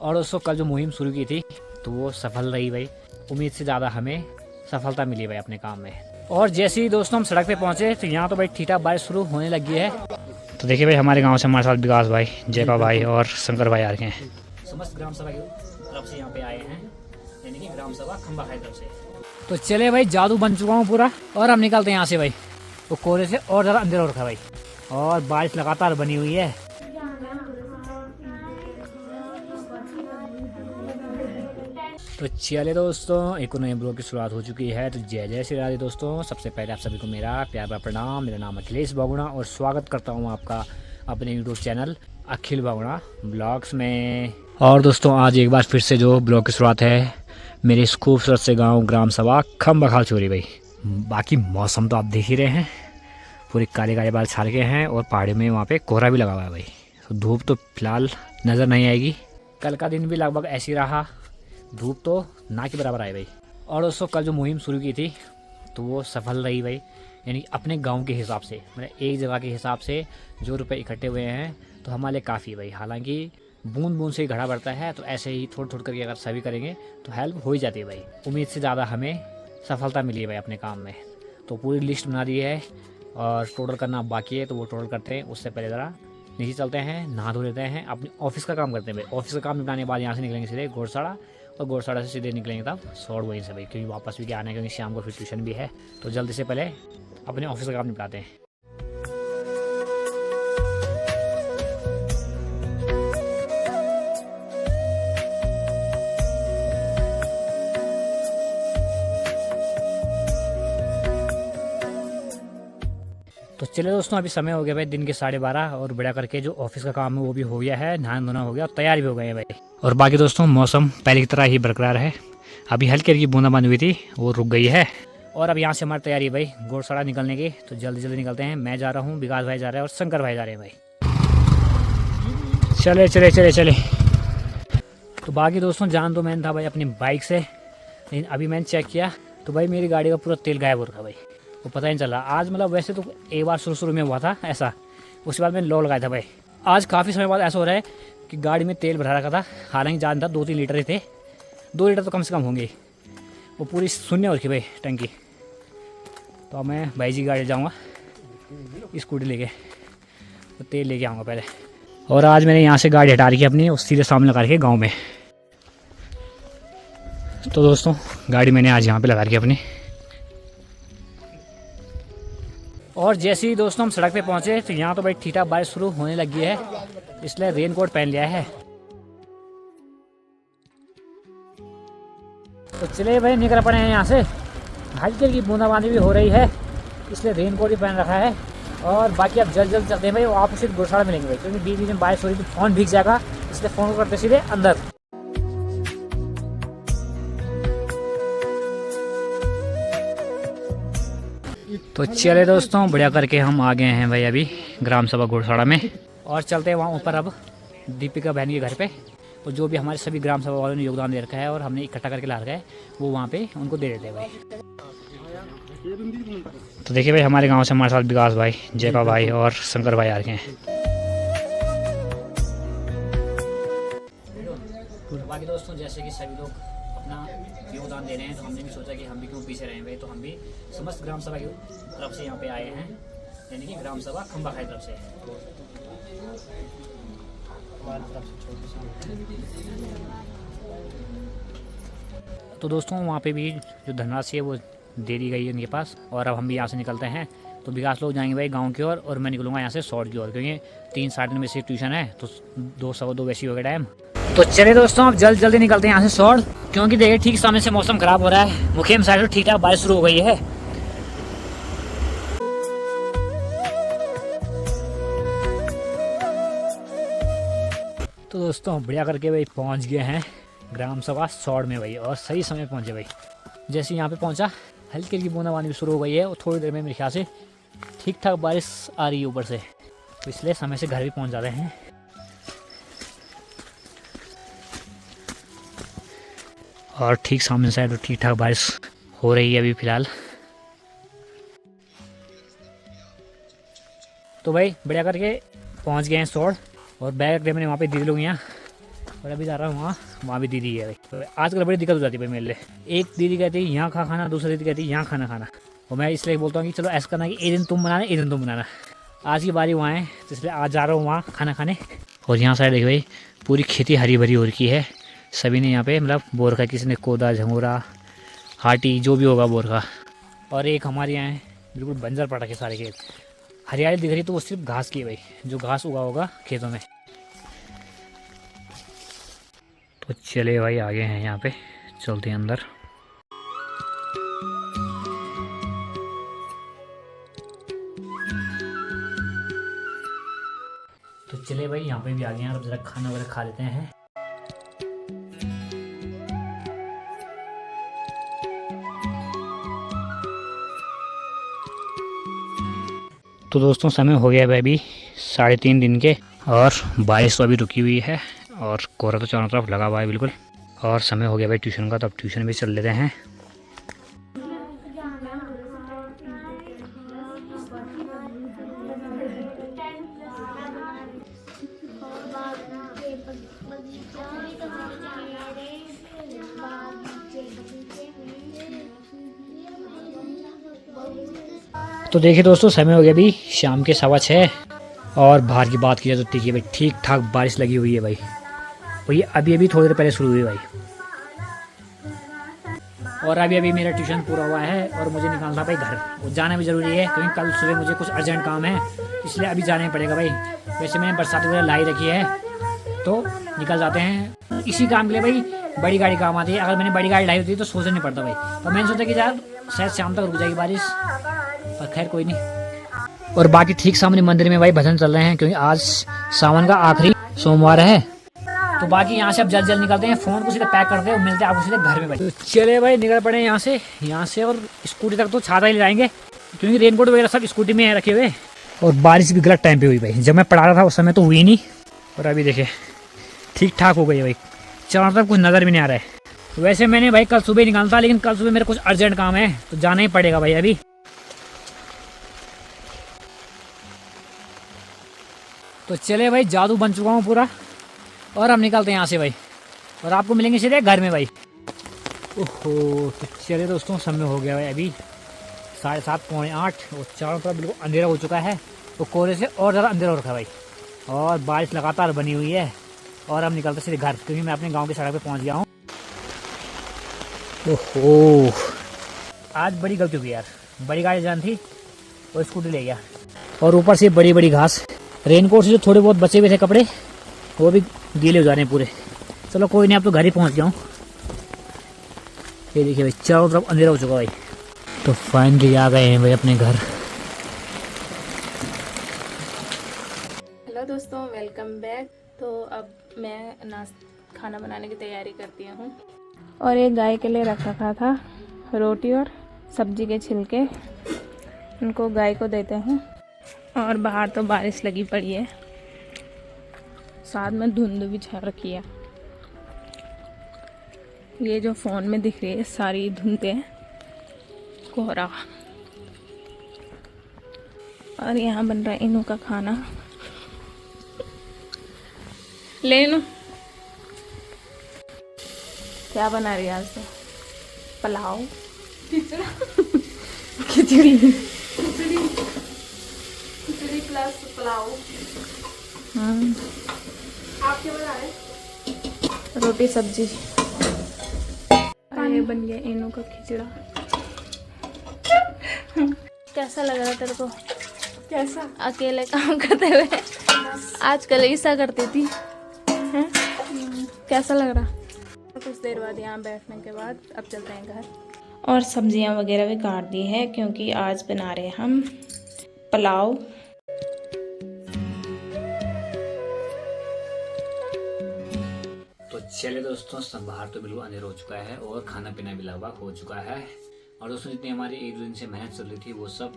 और दोस्तों कल जो मुहिम शुरू की थी तो वो सफल रही भाई। उम्मीद से ज़्यादा हमें सफलता मिली भाई अपने काम में। और जैसे ही दोस्तों हम सड़क पे पहुँचे तो यहाँ तो भाई ठीठा बारिश शुरू होने लगी है। तो देखिए भाई हमारे गांव से हमारे साथ विकास भाई, जयपा भाई और शंकर भाई आ रखे हैं। समस्त ग्राम सभा की तरफ से यहाँ पे आए हैं, यानी कि ग्राम सभा खंबा खाई तरफ से। तो चले भाई जादू बन चुका हूँ पूरा और हम निकलते हैं यहाँ से भाई। तो कोहरे से और ज़्यादा अंधेरा हो रखा है भाई और बारिश लगातार बनी हुई है। तो चलिए दोस्तों एक नए ब्लॉग की शुरुआत हो चुकी है। तो जय जय श्री राधे दोस्तों। सबसे पहले आप सभी को मेरा प्यार भरा प्रणाम। मेरा नाम अखिलेश बागुणा और स्वागत करता हूँ आपका अपने यूट्यूब चैनल अखिल बागुणा ब्लॉग्स में। और दोस्तों आज एक बार फिर से जो ब्लॉग की शुरुआत है मेरे इस खूबसूरत से गाँव ग्राम सभा खम्बखाल चोरी भाई। बाकी मौसम तो आप देख ही रहे हैं, पूरे काले काले बाल छा के हैं और पहाड़ी में वहाँ पे कोहरा भी लगा हुआ है भाई। तो धूप तो फिलहाल नज़र नहीं आएगी। कल का दिन भी लगभग ऐसे ही रहा, धूप तो ना के बराबर आए भाई। और दोस्तों कल जो मुहिम शुरू की थी तो वो सफल रही भाई, यानी अपने गांव के हिसाब से, मतलब एक जगह के हिसाब से जो रुपए इकट्ठे हुए हैं तो हमारे लिए काफ़ी भाई। हालांकि बूंद बूंद से ही घड़ा बढ़ता है, तो ऐसे ही थोड़ा थोड़ा करके अगर सभी करेंगे तो हेल्प हो ही जाती है भाई। उम्मीद से ज़्यादा हमें सफलता मिली है भाई अपने काम में। तो पूरी लिस्ट बना दी है और टोटल करना बाकी है, तो वो टोटल करते हैं। उससे पहले ज़रा नीचे चलते हैं, नहा धो लेते हैं, अपने ऑफिस का काम करते हैं भाई। ऑफिस का काम निपटाने के बाद यहाँ से निकलेंगे सीधे घोड़साड़ा, और घोड़साड़ा से सीधे निकलेंगे तब सौड़ वहीं से भाई, क्योंकि वापस भी क्या आना है, क्योंकि शाम को फिर ट्यूशन भी है। तो जल्दी से पहले अपने ऑफिस का काम निपटाते हैं। तो चलिए दोस्तों अभी समय हो गया भाई दिन के 12:30 और बड़ा करके जो ऑफिस का काम है वो भी हो गया है, नहाना धोना हो गया और तैयार भी हो गए हैं भाई। और बाकी दोस्तों मौसम पहले की तरह ही बरकरार है। अभी हल्की हल्की बूंदाबांदी हुई थी वो रुक गई है। और अब यहाँ से हमारी तैयारी है भाई घोड़साड़ा निकलने की। तो जल्दी जल्दी निकलते हैं। मैं जा रहा हूँ, विकास भाई जा रहे हैं और शंकर भाई जा रहे हैं भाई। चले चले चले चले। तो बाकी दोस्तों जान तो मैंने था भाई अपनी बाइक से, लेकिन अभी मैंने चेक किया तो भाई मेरी गाड़ी का पूरा तेल गायब हो रखा भाई, वो पता ही नहीं चला। आज मतलब वैसे तो एक बार शुरू में हुआ था ऐसा, उसके बाद मैंने लो लगाया था भाई। आज काफ़ी समय बाद ऐसा हो रहा है कि गाड़ी में तेल भरा रखा था, हालांकि जान था 2-3 लीटर ही थे, 2 लीटर तो कम से कम होंगे। वो पूरी शून्य हो रखी भाई टंकी। तो अब मैं भाई जी की गाड़ी जाऊँगा स्कूटी लेके, तो तेल लेके आऊँगा पहले। और आज मैंने यहाँ से गाड़ी हटा रखी है अपनी, उस सीधे सामने लगा रखी है गाँव में। तो दोस्तों गाड़ी मैंने आज यहाँ पर लगा रखी है अपनी। और जैसे ही दोस्तों हम सड़क पे पहुंचे तो यहाँ तो भाई ठीठा बारिश शुरू होने लगी है, इसलिए रेनकोट पहन लिया है। तो चले भाई निकल पड़े हैं यहाँ से। हल्की हल्की बूंदाबांदी भी हो रही है, इसलिए रेनकोट भी पहन रखा है। और बाकी अब जल्द जल्द चलते हैं भाई, आप सिर्फ घोड़साड़ा मिलेंगे भाई, क्योंकि बीच बीच में बारिश हो रही तो फ़ोन भीग जाएगा, इसलिए फ़ोन को करते सीधे अंदर। तो चले दोस्तों बढ़िया करके हम आ गए हैं भाई अभी ग्राम सभा घोड़साड़ा में। और चलते हैं वहाँ ऊपर अब दीपिका बहन के घर पे, और जो भी हमारे सभी ग्राम सभा वालों ने योगदान दे रखा है और हमने इकट्ठा करके ला रखा है वो वहाँ पे उनको दे देते हैं भाई। तो देखिए भाई हमारे गांव से हमारे साथ विकास भाई, जयपा भाई और शंकर भाई आ रखे हैं। बाकी दोस्तों जैसे कि सभी लोग अपना योगदान दे रहे हैं तो हमने भी सोचा कि हम भी क्यों पीछे रहे भाई। तो हम भी समस्त ग्राम सभा की तरफ से यहाँ पे आए हैं, यानी कि ग्राम सभा खंबा खाई तरफ से। तो दोस्तों वहाँ पे भी जो धनराशि है वो दे दी गई है उनके पास। और अब हम भी यहाँ से निकलते हैं। तो विकास लोग जाएंगे भाई गांव की ओर और मैं निकलूँगा यहाँ से सौड़ की ओर, क्योंकि 3-3:30 में से ट्यूशन है, तो 2-2:15 वैसी हो गया टाइम। तो चलिए दोस्तों अब जल्दी जल्दी निकलते हैं यहाँ से सौड़, क्योंकि देखिए ठीक सामने से मौसम खराब हो रहा है। मुखेम साइड से ठीक ठाक बारिश शुरू हो गई है। तो दोस्तों बढ़िया करके भाई पहुँच गए हैं ग्राम सभा सौड़ में भाई, और सही समय पहुँचे भाई। जैसे यहाँ पे पहुँचा हल्की हल्की बूंदाबांदी भी शुरू हो गई है, और थोड़ी देर में मेरे ख्याल से ठीक ठाक बारिश आ रही है ऊपर से, तो इसलिए समय से घर भी पहुँच जाते हैं। और ठीक सामने साइड ठीक ठाक बारिश हो रही है अभी फ़िलहाल। तो भाई बढ़िया करके पहुंच गए हैं सौड़, और बैग रख दिया मैंने वहाँ पे दीदी लोग यहाँ, और अभी जा रहा हूँ वहाँ भी दीदी है भाई। तो आजकल बड़ी दिक्कत हो जाती है भाई मेरे लिए। एक दीदी कहती है यहाँ खाना, दूसरी दीदी कहती है यहाँ खाना। और मैं इसलिए बोलता हूँ कि चलो ऐसा करना कि एक दिन तुम बनाना, एक दिन तुम बनाना। आज की बारी वहाँ है तो इसलिए आज जा रहा हूँ वहाँ खाना खाने। और यहाँ साइड देखिए भाई पूरी खेती हरी भरी हो रखी है। सभी ने यहाँ पे मतलब बो रखा है, किसी ने कोदा, झंगोरा, हाटी, जो भी होगा बो रखा। और एक हमारे यहाँ है बिल्कुल बंजर पड़ा के सारे खेत, हरियाली दिख रही तो वो सिर्फ घास की है भाई, जो घास उगा होगा खेतों में। तो चले भाई आगे हैं यहाँ पे, चलते हैं अंदर। तो चले भाई यहाँ पे भी आ गए हैं, अब जरा खाना वगैरह खा लेते हैं। तो दोस्तों समय हो गया है अभी 3:30 दिन के, और बारिश तो अभी रुकी हुई है और कोहरा तो चारों तरफ लगा हुआ है बिल्कुल। और समय हो गया भाई ट्यूशन का, तो अब ट्यूशन भी चल लेते हैं। तो देखिए दोस्तों समय हो गया अभी शाम के 6:15, और बाहर की बात की जाए तो देखिए भाई ठीक ठाक बारिश लगी हुई है भाई। और ये अभी थोड़ी देर पहले शुरू हुई भाई। और अभी मेरा ट्यूशन पूरा हुआ है और मुझे निकालना था भाई घर, और जाना भी ज़रूरी है क्योंकि कल सुबह मुझे कुछ अर्जेंट काम है, इसलिए अभी जाना ही पड़ेगा भाई। वैसे मैंने बरसाती वगैरह लाई रखी है तो निकल जाते हैं। इसी काम के लिए भाई बड़ी गाड़ी काम आती है, अगर मैंने बड़ी गाड़ी लाई होती तो सोचना नहीं पड़ता भाई। तो मैंने सोचा कि यार शायद शाम तक रुक जाएगी बारिश, पर खैर कोई नहीं। और बाकी ठीक सामने मंदिर में भाई भजन चल रहे हैं क्योंकि आज सावन का आखिरी सोमवार है। तो बाकी यहाँ से अब जल्द निकलते हैं, फ़ोन को सीधे पैक करते हैं और मिलते हैं आपको सीधे घर में भाई। तो चले भाई निकल पड़े यहाँ से और स्कूटी तक तो छाता ही ले जाएंगे क्योंकि रेनकोट वगैरह सब स्कूटी में रखे हुए। और बारिश भी गलत टाइम पे हुई भाई, जब मैं पढ़ा रहा था उस समय तो हुई नहीं, और अभी देखे ठीक ठाक हो गई है भाई, चारों तरफ कुछ नज़र भी नहीं आ रहा है। वैसे मैंने भाई कल सुबह निकालना था, लेकिन कल सुबह मेरा कुछ अर्जेंट काम है तो जाना ही पड़ेगा भाई अभी। तो चले भाई जादू बन चुका हूँ पूरा, और हम निकलते हैं यहाँ से भाई, और आपको मिलेंगे सीधे घर में भाई। ओहो तो चले दोस्तों समय हो गया भाई अभी 7:30 पौने 8, और चारों तरफ बिल्कुल अंधेरा हो चुका है, तो कोहरे से और ज़्यादा अंधेरा हो रखा है भाई, और बारिश लगातार बनी हुई है। और हम निकलते सीधे घर क्योंकि मैं अपने गांव की सड़क पे पहुंच गया हूँ। ओहो आज बड़ी गलती हुई यार, बड़ी गाड़ी जान थी और स्कूटी ले गया, और ऊपर से बड़ी बड़ी घास, रेनकोट से जो थोड़े बहुत बचे हुए थे कपड़े वो भी गीले हो जा रहे हैं पूरे। चलो कोई नहीं, अब तो घर ही पहुंच गया हूँ। ये देखिए भाई चारों तरफ अंधेरा हो चुका भाई। तो फाइनली आ गए हैं भाई अपने घर। हेलो दोस्तों, वेलकम बैक। तो अब मैं खाना बनाने की तैयारी करती हूँ, और एक गाय के लिए रख रखा था रोटी और सब्जी के छिलके, इनको गाय को देते हैं। और बाहर तो बारिश लगी पड़ी है, साथ में धुंध भी छा रखी है। ये जो फ़ोन में दिख रही है सारी धुंधें कोहरा। और यहाँ बन रहा है इनू का खाना। ले लो, क्या बना रही है आज? तो पुलाव, खिचड़ी प्लस पुलाव। आप क्या बना रहे? रोटी सब्जी। ये बन गया इनू का खिचड़ा। कैसा लग रहा तेरे को? कैसा? अकेले काम करते हुए आजकल ऐसा करती थी हैं? कैसा लग रहा? कुछ देर बाद यहाँ बैठने के बाद अब चलते हैं घर। और सब्जियाँ वगैरह भी काट दी है क्योंकि आज बना रहे हैं हम पुलाव। तो चलिए दोस्तों सब बाहर तो बिल्कुल अंधेरा हो चुका है और खाना पीना भी लगभग हो चुका है। और दोस्तों जितनी हमारी 1-2 दिन से मेहनत चल रही थी वो सब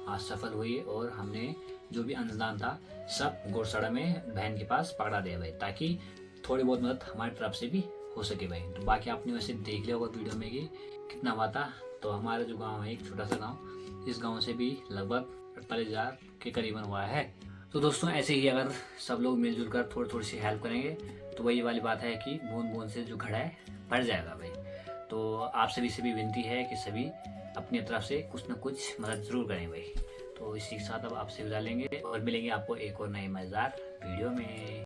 आज सफल हुई, और हमने जो भी अन्नदान था सब गौशाला में बहन के पास पकड़ा दिया भाई, ताकि थोड़ी बहुत मदद हमारी तरफ से भी हो सके भाई। तो बाकी आपने वैसे देख लिया होगा वीडियो में कि कितना हुआ था। तो हमारा जो गाँव है एक छोटा सा गाँव, इस गाँव से भी लगभग 48,000 के करीबन हुआ है। तो दोस्तों ऐसे ही अगर सब लोग मिलजुल कर थोड़ी थोड़ी सी हेल्प करेंगे तो वही वाली बात है कि बूंद बूंद से जो घड़ा है भर जाएगा भाई। तो आप सभी से भी विनती है कि सभी अपनी तरफ से कुछ ना कुछ मदद ज़रूर करें भाई। तो इसी के साथ अब आपसे विदा लेंगे और मिलेंगे आपको एक और नए मज़ेदार वीडियो में।